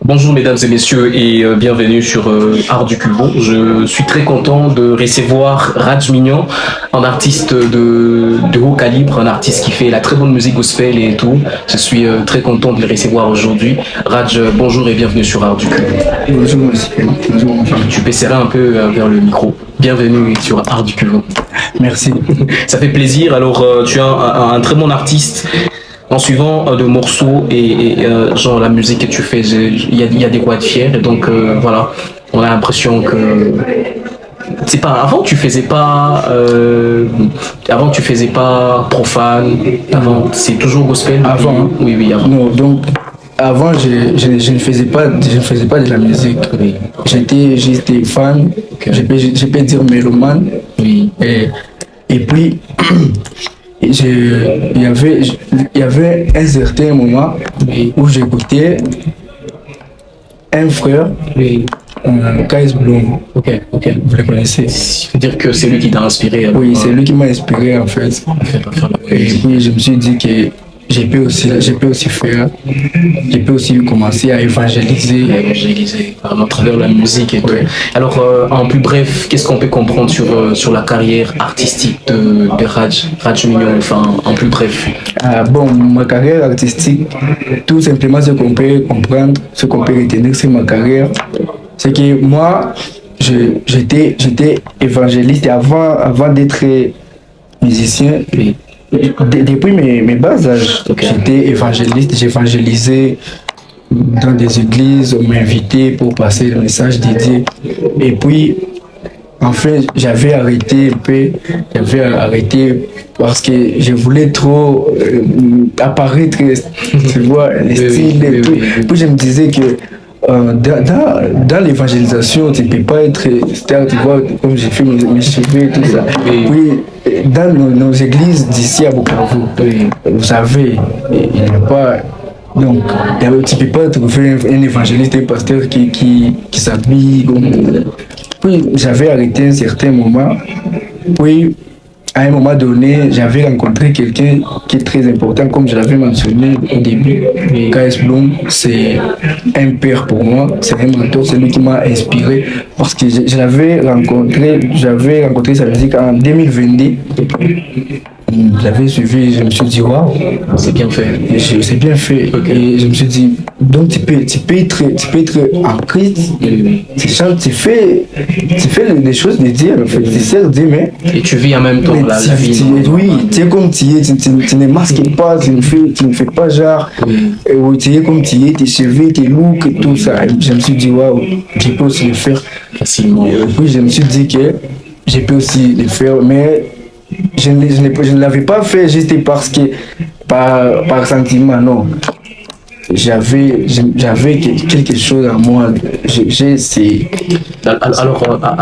Bonjour mesdames et messieurs et bienvenue sur Art du Cubo. Je suis très content de recevoir Raj Mignon, un artiste de haut calibre, un artiste qui fait la très bonne musique gospel et tout. Je suis très content de le recevoir aujourd'hui. Raj, bonjour et bienvenue sur Art du Cubo. Bonjour monsieur. Bonjour mon frère. Tu peux serrer un peu vers le micro. Bienvenue sur Art du Cubo. Merci. Ça fait plaisir. Alors tu es un très bon artiste. En suivant de morceaux et genre la musique que tu fais, il y a des quoi être fier. Et donc voilà, on a l'impression que c'est pas avant tu faisais pas profane. Avant c'est toujours gospel. Avant, hein? Oui avant. Non, donc avant je ne faisais pas de la musique. Oui. J'étais fan. Okay. Je peux dire mélomane. Oui. Et puis il y avait un certain moment où j'écoutais un frère, Kais Bloom. Ok. Vous le connaissez? Ça veut dire que c'est lui qui t'a inspiré. Alors, oui, c'est lui qui m'a inspiré en fait. Et puis je me suis dit que je peux aussi commencer à évangéliser à travers la musique et tout. Alors, en plus bref, qu'est-ce qu'on peut comprendre sur la carrière artistique de Raj Mignon, enfin, en plus bref? Bon, ma carrière artistique, tout simplement ce qu'on peut comprendre, ce qu'on peut retenir sur ma carrière, c'est que moi, j'étais évangéliste avant d'être musicien. Oui. Depuis mes bas âges, j'étais évangéliste, j'évangélisais dans des églises, on m'invitait pour passer le message dédié. Et puis, en fait, j'avais arrêté parce que je voulais trop apparaître, tu vois, les styles et tout. Puis je me disais que dans l'évangélisation, tu ne peux pas être star, tu vois, comme j'ai fait mes cheveux et tout ça. Oui, dans nos églises d'ici à Bukavu, vous savez, il n'y a pas. Donc, tu ne peux pas trouver un évangéliste, un pasteur qui s'habille comme. Puis j'avais arrêté un certain moment. Puis à un moment donné, j'avais rencontré quelqu'un qui est très important, comme je l'avais mentionné au début. Kais Bloom, c'est un père pour moi, c'est un mentor, c'est lui qui m'a inspiré. Parce que j'avais rencontré sa musique en 2022. J'avais suivi, je me suis dit, waouh, c'est bien fait. C'est bien fait. Okay. Et je me suis dit, donc tu peux être en Christ, tu chantes, tu fais les choses de Dieu, en fait, tu sais Dieu, mais. Et tu vis en même temps la vie. Oui, tu es comme tu es, tu ne masques pas, tu ne fais pas genre, tu es comme tu es, tes cheveux, tes looks, tout ça. Et je me suis dit, waouh, je peux aussi le faire facilement. Puis je me suis dit que je peux aussi le faire, mais je ne l'avais pas fait juste parce que par sentiment, non. J'avais quelque chose en moi.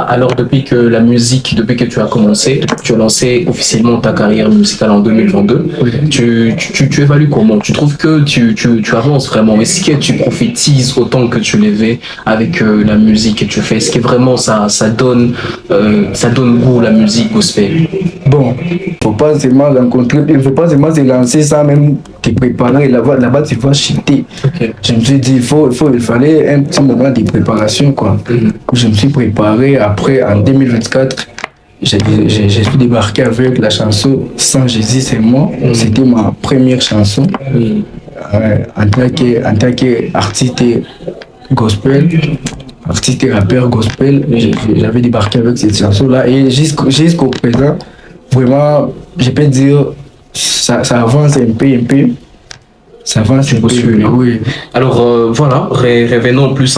Alors depuis que tu as commencé, tu as lancé officiellement ta carrière musicale en 2022, tu évalues comment? Tu trouves que tu avances vraiment? Est-ce que tu prophétises autant que tu l'avais avec la musique que tu fais? Est-ce que vraiment ça donne goût la musique gospel? Bon, il ne faut pas seulement se lancer sans même te préparer. Là-bas, tu vas chuter. Je me suis dit, il fallait un petit moment de préparation, quoi. Je me suis préparé. Après, en 2024, j'ai débarqué avec la chanson Sans Jésus, c'est moi. C'était ma première chanson. En tant qu'artiste gospel, artiste rappeur gospel, j'avais débarqué avec cette chanson-là. Et jusqu'au présent, vraiment, je peux dire, ça avance un peu. Ça avance un peu, oui. Alors voilà, revenons plus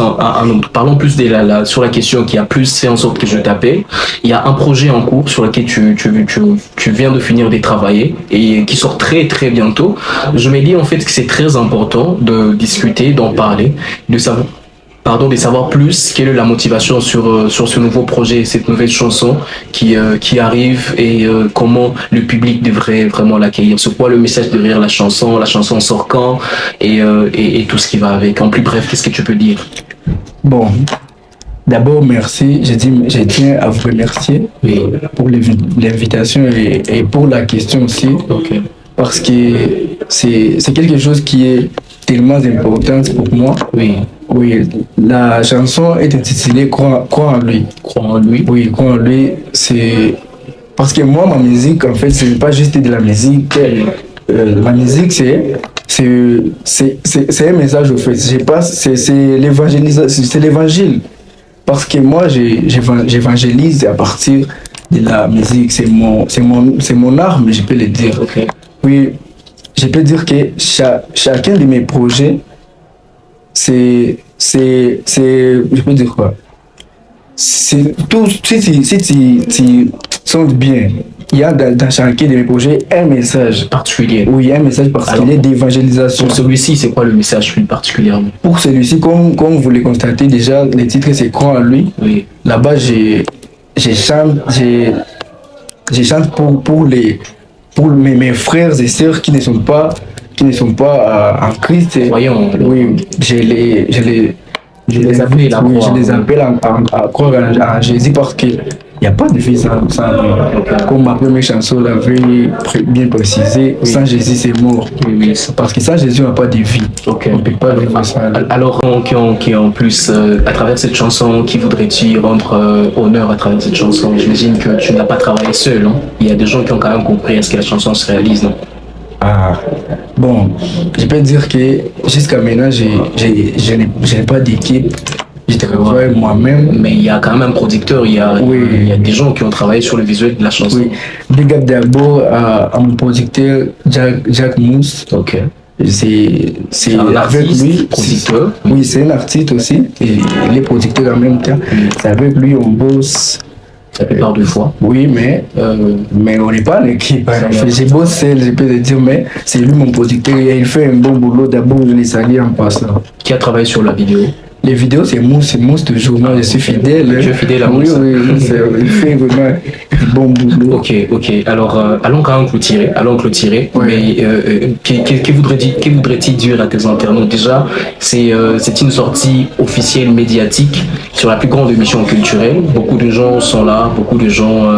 parlons plus sur la question qui a plus fait en sorte que je t'appelle. Il y a un projet en cours sur lequel tu viens de finir de travailler et qui sort très très bientôt. Je me dis en fait que c'est très important de discuter, d'en parler, de savoir plus quelle est la motivation sur ce nouveau projet, cette nouvelle chanson qui arrive et comment le public devrait vraiment l'accueillir. C'est quoi le message derrière la chanson sort quand et tout ce qui va avec. En plus bref, qu'est-ce que tu peux dire? Bon, d'abord merci, je tiens à vous remercier pour l'invitation et pour la question aussi. Parce que c'est quelque chose qui est tellement important pour moi. Oui, la chanson est intitulée Crois en lui. Crois en lui. Oui, Crois en lui, c'est... Parce que moi, ma musique, en fait, ce n'est pas juste de la musique. Ma musique, c'est un message, au fait. C'est l'évangélisation, c'est l'évangile. Parce que moi, j'évangélise à partir de la musique. C'est mon arme, je peux le dire. Okay. Oui, je peux dire que chacun de mes projets, je peux dire quoi? C'est tout, si tu sens bien, il y a dans chacun de mes projets un message particulier. Oui, un message particulier d'évangélisation. Pour celui-ci, c'est quoi le message plus particulièrement? Pour celui-ci, comme vous le constatez déjà, le titre c'est Crois en lui. Oui. Là-bas, je chante pour mes frères et sœurs qui ne sont pas en Christ. Voyons. Oui, je les appelle à croire en Jésus parce qu'il n'y a pas de vie sans comme ma première chanson l'avait bien précisé, sans Jésus c'est mort. Oui. Parce que sans Jésus on n'a pas de vie. Okay. On ne peut pas vivre sans lui. Alors, qui en plus, à travers cette chanson, qui voudrais-tu rendre honneur à travers cette chanson? J'imagine que tu n'as pas travaillé seul, non? Il y a des gens qui ont quand même compris à ce que la chanson se réalise, non? Ah, bon, je peux dire que jusqu'à maintenant, je n'ai pas d'équipe. Je travaille moi-même. Mais il y a quand même un producteur, il y a des gens qui ont travaillé sur le visuel de la chanson. Oui, big up d'abord à mon producteur Jack Mousse. Ok. C'est un avec artiste, lui, producteur. Oui, c'est un artiste aussi, et il est producteur en même temps. C'est avec lui on bosse. La plupart du fois. Oui, mais on n'est pas en équipe. J'ai bossé seul, je peux te dire, mais c'est lui mon producteur et il fait un bon boulot. D'abord, je l'ai salué en passant. Qui a travaillé sur la vidéo? Les vidéos, c'est Mousse toujours. Moi, je suis fidèle. Tu es fidèle à Mousse? Oui, il fait vraiment un bon boulot. Ok. Alors, allons quand même clôturer. Ouais. Mais que voudrait-il dire à tes internautes? Déjà, c'est une sortie officielle médiatique sur la plus grande émission culturelle. Beaucoup de gens sont là, beaucoup de gens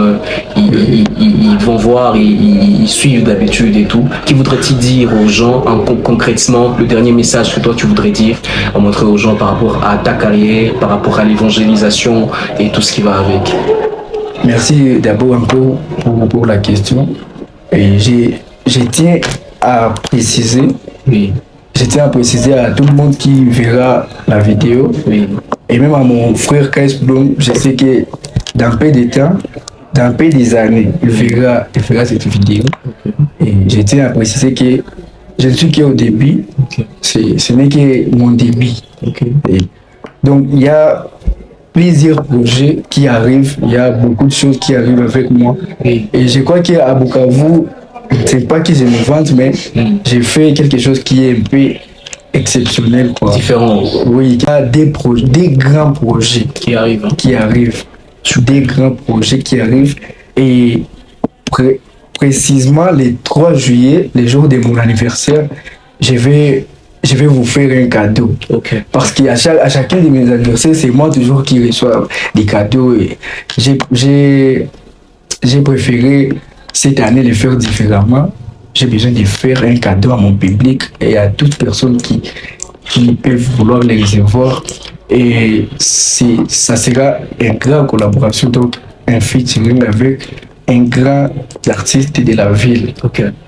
ils vont voir, ils suivent d'habitude et tout. Que voudrait-il dire aux gens concrètement, le dernier message que toi tu voudrais dire, à montrer aux gens par rapport à ta carrière, par rapport à l'évangélisation et tout ce qui va avec? Merci d'abord un peu pour la question. Et je tiens à préciser, je tiens à préciser à tout le monde qui verra la vidéo, et même à mon frère Kais Blum, je sais que dans peu de temps, dans peu des années, il verra cette vidéo. Et je tiens à préciser que je ne suis qu'au début, ce n'est que mon début. Et donc il y a plusieurs projets qui arrivent, il y a beaucoup de choses qui arrivent avec moi. Et je crois qu'à Bukavu, c'est pas que je me vante, mais j'ai fait quelque chose qui est un peu exceptionnel, quoi. Différent. Oui, il y a des grands projets qui arrivent. Des grands projets qui arrivent. Et précisément le 3 juillet, le jour de mon anniversaire, je vais vous faire un cadeau. Parce qu'à chacun de mes anniversaires, c'est moi toujours qui reçois des cadeaux. Et j'ai préféré cette année le faire différemment. J'ai besoin de faire un cadeau à mon public et à toute personne qui peuvent vouloir les recevoir. Et ça sera une grande collaboration, donc un featuring avec un grand artiste de la ville.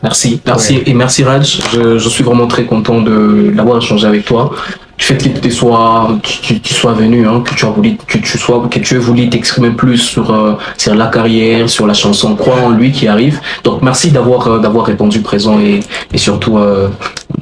Merci et merci Raj. Je suis vraiment très content d'avoir échangé avec toi. Du fait que tu sois venu, hein, que tu aies voulu t'exprimer plus sur la carrière, sur la chanson Crois en lui qui arrive. Donc merci d'avoir répondu présent et surtout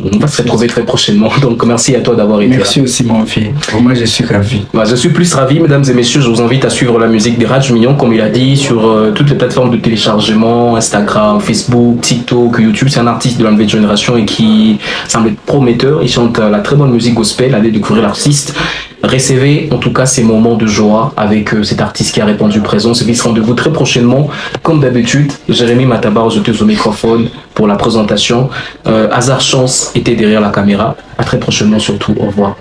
on va se retrouver très prochainement. Donc merci à toi d'avoir été là. Merci aussi mon fils. Moi je suis ravi. Je suis plus ravi, mesdames et messieurs. Je vous invite à suivre la musique de Raj Mignon, comme il a dit, sur toutes les plateformes de téléchargement, Instagram, Facebook, TikTok, YouTube. C'est un artiste de la nouvelle génération et qui semble être prometteur. Il chante la très bonne musique gospel. Allez découvrir l'artiste. Recevez en tout cas ces moments de joie avec cet artiste qui a répondu présent. Ce qui sera rendez-vous très prochainement. Comme d'habitude, Jérémy Matabar jeté au microphone pour la présentation. Hazard Chance était derrière la caméra. À très prochainement surtout. Au revoir.